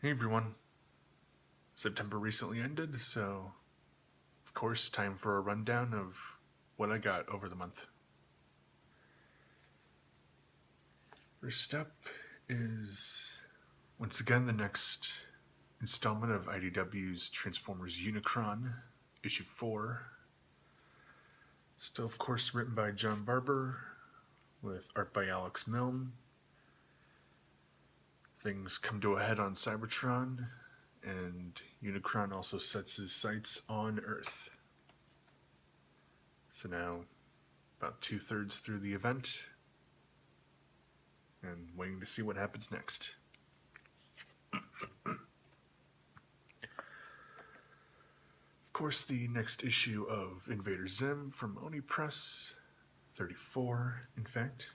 Hey everyone. September recently ended, so of course, time for a rundown of what I got over the month. First up is once again the next installment of IDW's Transformers Unicron, issue 4. Still, of course, written by John Barber, with art by Alex Milne. Things come to a head on Cybertron, and Unicron also sets his sights on Earth. So now, about 2/3 through the event, and waiting to see what happens next. Of course, the next issue of Invader Zim from Oni Press, 34, in fact.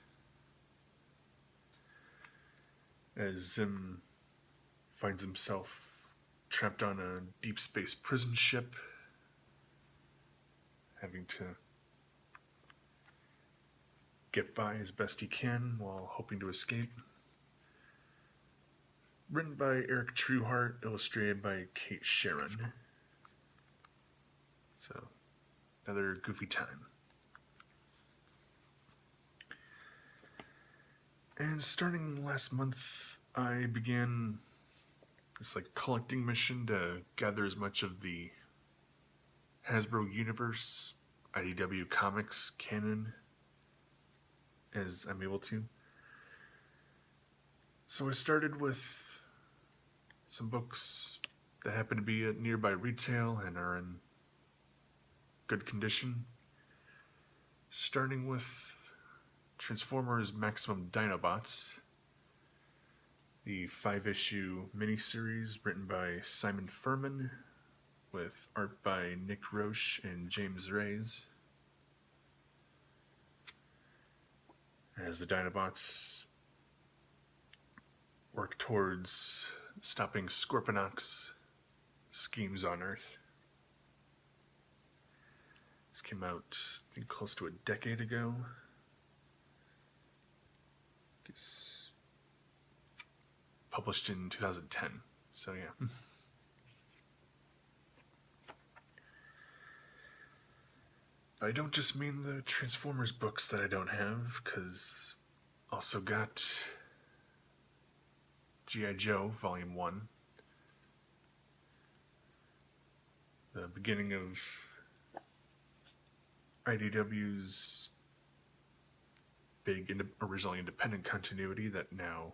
As Zim finds himself trapped on a deep space prison ship, having to get by as best he can while hoping to escape. Written by Eric Trueheart, illustrated by Kate Sharon. So, another goofy time. And starting last month, I began this collecting mission to gather as much of the Hasbro Universe, IDW Comics canon as I'm able to. So I started with some books that happen to be at nearby retail and are in good condition. Starting with Transformers Maximum Dinobots, the 5-issue miniseries written by Simon Furman, with art by Nick Roche and James Reyes. As the Dinobots work towards stopping Scorponok's schemes on Earth. This came out, I think, close to a decade ago. It's published in 2010, so yeah. But I don't just mean the Transformers books that I don't have, because also got G.I. Joe Volume 1. The beginning of IDW's big originally independent continuity that now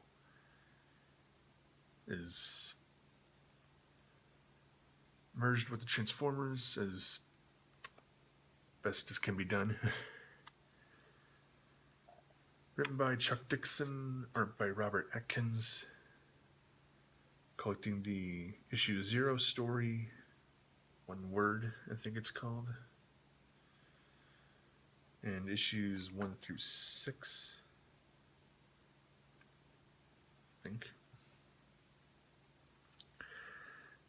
is merged with the Transformers as best as can be done. Written by Chuck Dixon, art by Robert Atkins. Collecting the issue 0 story, One Word, I think it's called. And issues 1 through 6, I think.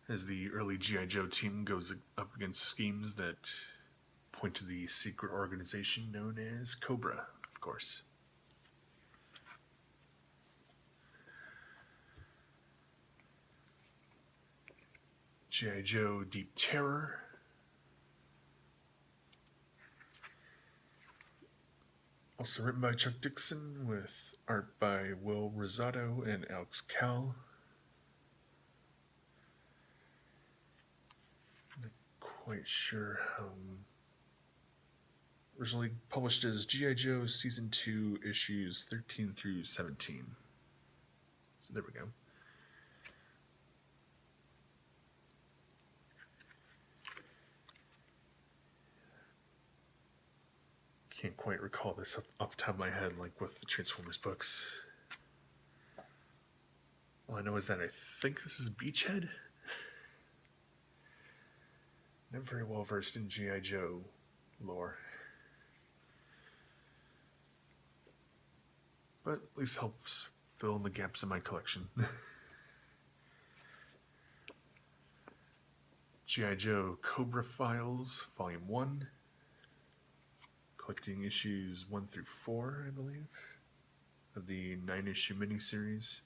As the early G.I. Joe team goes up against schemes that point to the secret organization known as Cobra, of course. G.I. Joe Deep Terror. Also written by Chuck Dixon, with art by Will Rosado and Alex Cal. Not quite sure how. Originally published as G.I. Joe Season 2, issues 13 through 17. So there we go. Can't quite recall this off the top of my head, like with the Transformers books. All I know is that I think this is Beachhead. Not very well versed in G.I. Joe lore. But at least helps fill in the gaps in my collection. G.I. Joe Cobra Files, Volume 1. Collecting issues 1 through 4, I believe, of the 9-issue miniseries.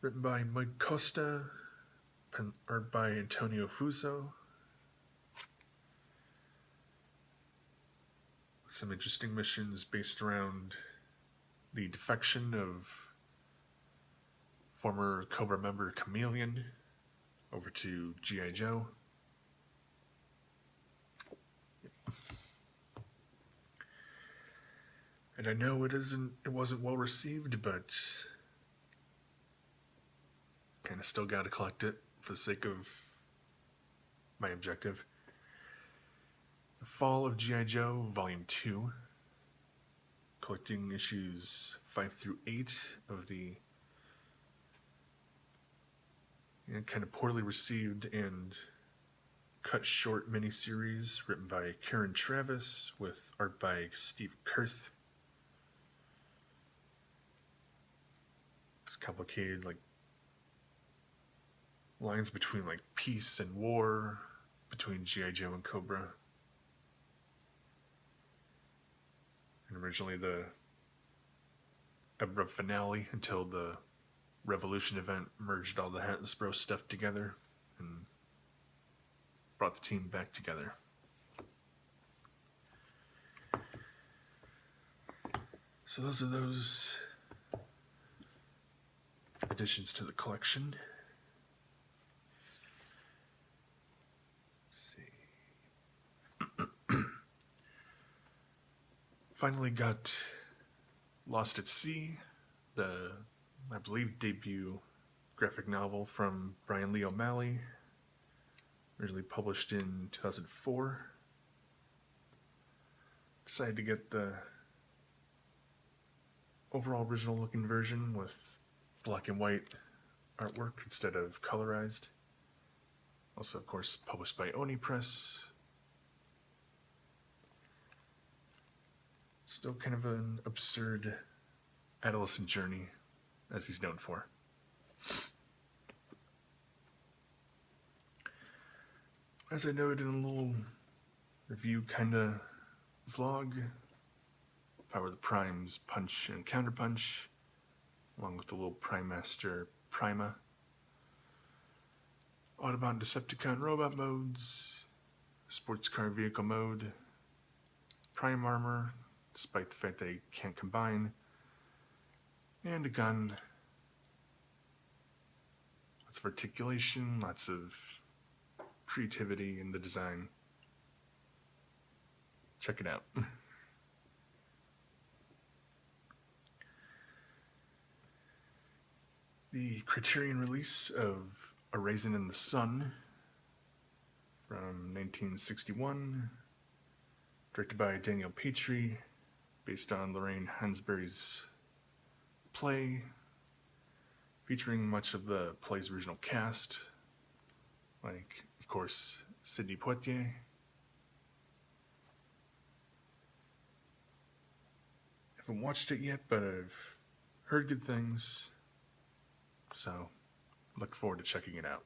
Written by Mike Costa, art by Antonio Fuso. Some interesting missions based around the defection of former Cobra member Chameleon over to G.I. Joe. And I know it wasn't well received, but kind of still got to collect it for the sake of my objective. The Fall of G.I. Joe, Volume 2. Collecting issues 5 through 8 of the kind of poorly received and cut short miniseries written by Karen Travis with art by Steve Kurth. It's complicated, like lines between like peace and war between G.I. Joe and Cobra. And originally the abrupt finale until the Revolution event merged all the Hasbro stuff together and brought the team back together. So those are those additions to the collection. Let's see. Finally got Lost at Sea, the, I believe, debut graphic novel from Brian Lee O'Malley, originally published in 2004. Decided to get the overall original looking version with black and white artwork instead of colorized. Also, of course, published by Oni Press. Still kind of an absurd adolescent journey, as he's known for. As I noted in a little review kind of vlog, Power of the Primes Punch and Counterpunch, along with the little Prime Master Prima, Autobot Decepticon robot modes, sports car vehicle mode, Prime Armor, despite the fact they can't combine, and a gun. Lots of articulation, lots of creativity in the design. Check it out. The Criterion release of A Raisin in the Sun from 1961, directed by Daniel Petrie, based on Lorraine Hansberry's play, featuring much of the play's original cast, like, of course, Sidney Poitier. Haven't watched it yet, but I've heard good things, so look forward to checking it out.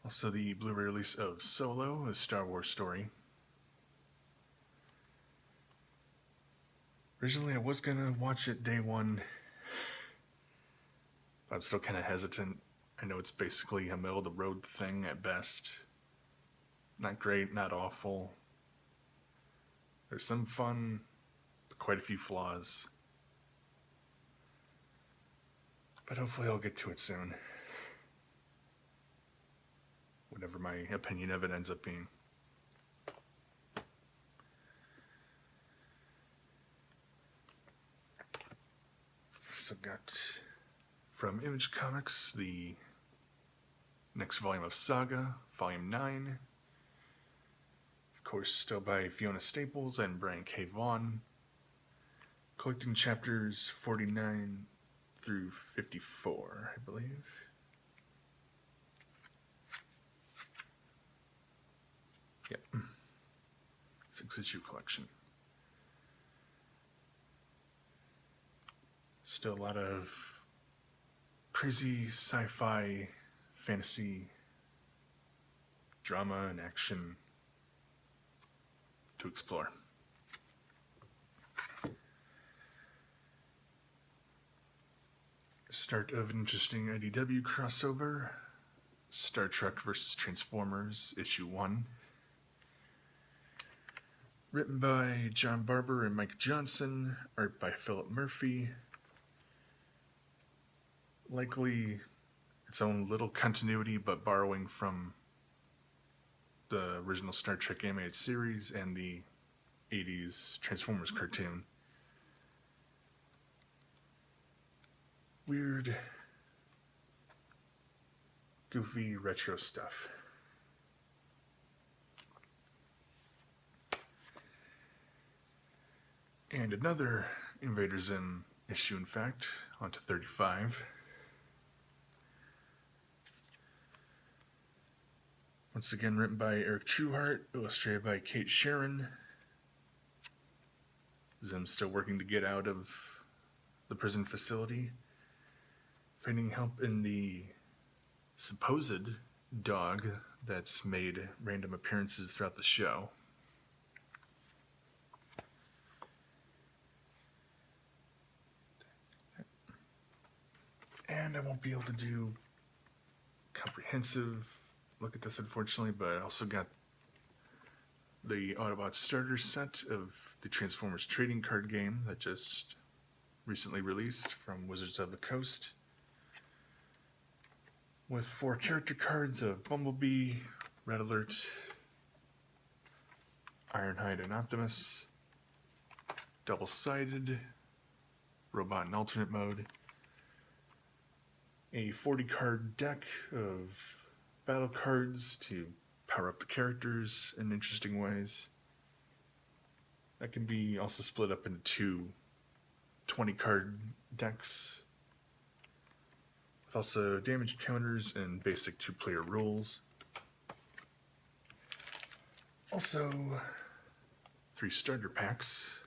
Also, the Blu-ray release of Solo, a Star Wars story. Originally, I was gonna watch it day one, but I'm still kind of hesitant. I know it's basically a middle-of-the-road thing at best. Not great, not awful. There's some fun, but quite a few flaws. But hopefully I'll get to it soon. Whatever my opinion of it ends up being. So got from Image Comics the next volume of Saga, Volume 9. Of course, still by Fiona Staples and Brian K. Vaughan. Collecting chapters 49 through 54, I believe. Yep. 6-issue collection. Still a lot of crazy sci-fi, fantasy, drama, and action to explore. Start of an interesting IDW crossover. Star Trek vs. Transformers, Issue 1. Written by John Barber and Mike Johnson. Art by Philip Murphy. Likely its own little continuity, but borrowing from the original Star Trek animated series and the 80s Transformers cartoon. Weird, goofy, retro stuff. And another Invader Zim issue, in fact, onto 35. Once again, written by Eric Trueheart, illustrated by Kate Sharon. Zim's still working to get out of the prison facility, finding help in the supposed dog that's made random appearances throughout the show. And I won't be able to do comprehensive look at this, unfortunately, but I also got the Autobots starter set of the Transformers trading card game that just recently released from Wizards of the Coast, with 4 character cards of Bumblebee, Red Alert, Ironhide and Optimus, double-sided, Robot in alternate mode, a 40 card deck of battle cards to power up the characters in interesting ways. That can be also split up into 2 20 card decks, with also damage counters and basic 2-player rules. Also 3 starter packs,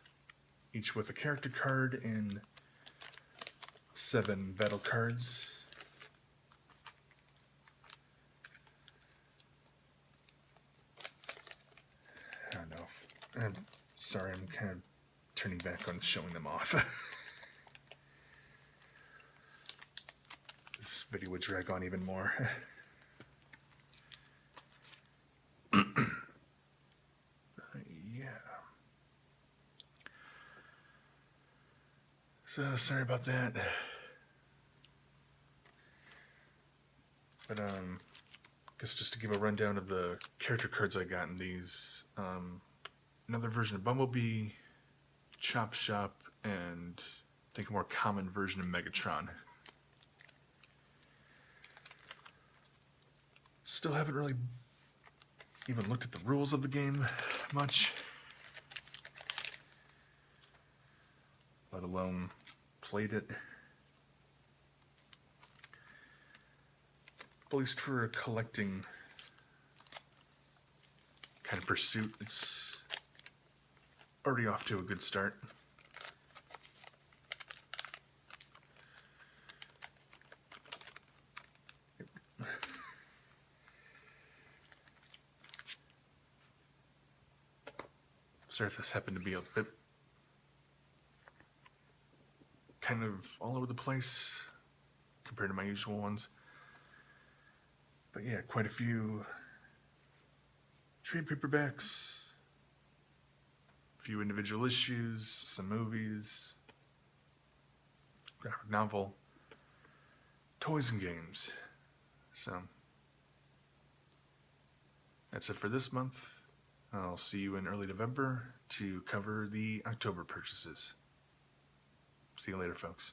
each with a character card and 7 battle cards. I don't know. I'm sorry, I'm kind of turning back on showing them off. This video would drag on even more. Yeah. So, sorry about that. But, guess just to give a rundown of the character cards I got in these. Another version of Bumblebee, Chop Shop, and I think a more common version of Megatron. Still haven't really even looked at the rules of the game much, let alone played it. At least for a collecting kind of pursuit, it's already off to a good start. Sorry if this happened to be a bit kind of all over the place compared to my usual ones. But yeah, quite a few trade paperbacks, a few individual issues, some movies, graphic novel, toys and games. So that's it for this month. I'll see you in early November to cover the October purchases. See you later, folks.